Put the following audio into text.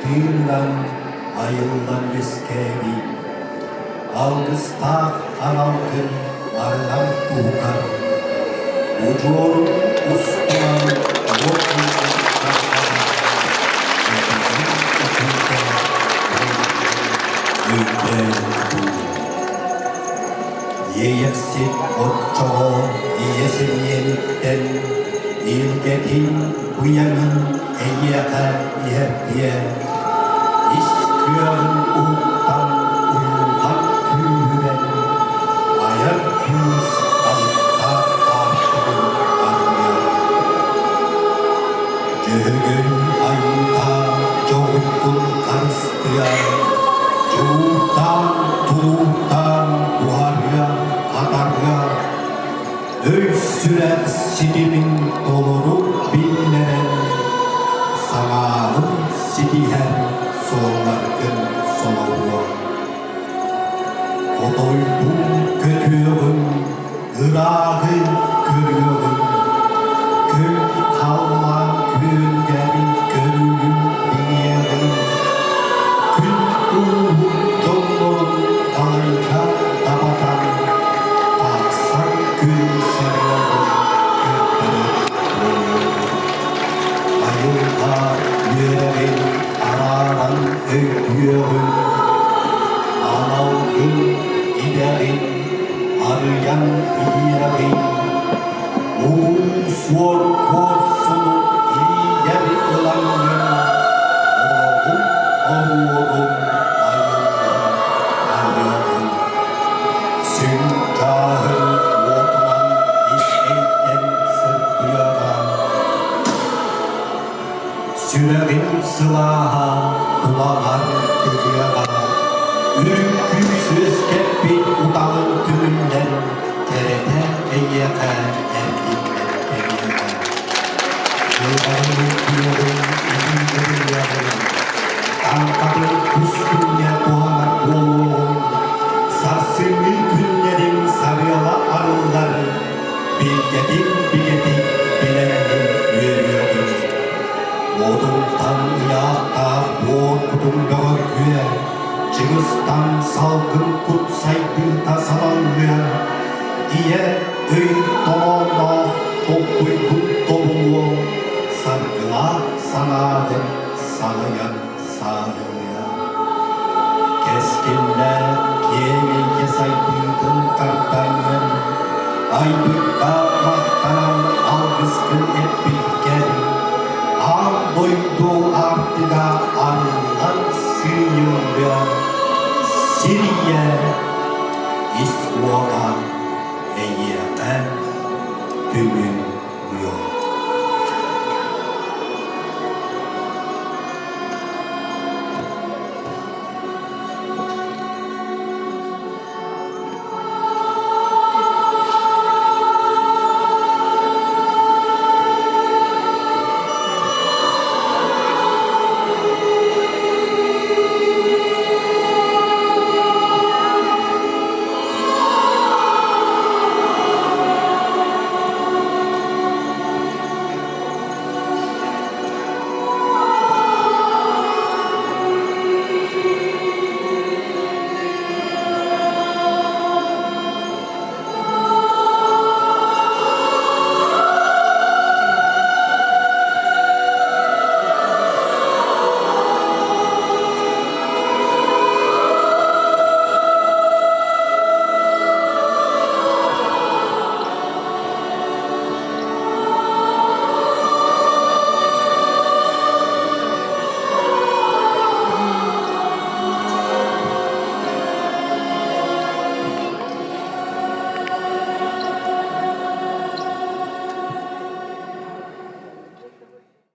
Tyrland ayıldan eskeri Algısta analgın ardan tuğkar Ucur usman yokun 예약식 어쩌고 예수님된 일개인 부양인 애기야가 예비에 이스크연 우땅 울방 그ren 아약 규스 안타 아프고 안며 적은 아이다 조금 가르스트야 조땅 두땅 buharya kadarya Ölsüler sidimin dolurup binleren Sanağın sidiher sollargın soluyor Kodoydum kötüyüm Irak'ı görüyorum Kül kalma külgen gönlüm dinleyelim Kül ruhum donluğum harika tabatan Aksan gül sarıyorum Ayılda yüreğin araran öyküyorum Analgın giderin arayan iyilerin Uğur korsunu iyiler ılangın Oğlum Sünkahın oturan işeyken sırtlayan Sürerim sılaha kulağar duyuyağa Ürküsüz kepin udağın tümünden Terete eyyete erdinden eyyete Yılgarın diyorum izin duyuyağı Kankadın üstünde doğanak boğuğum Sarsılı günlerin sarıyalı arıları Bilgedim bilendim yürüyorum Odundan yağda korkudum böğürküye Çıngıstan salgın kutsaydı tasalanmıyor Diye öy dolana okuykun doluğu Sargılar sanağın sağlayan sağlıyor Keskinler yemeğe saydıydın kartanın Aybıkka mahtanan algıskın hep bir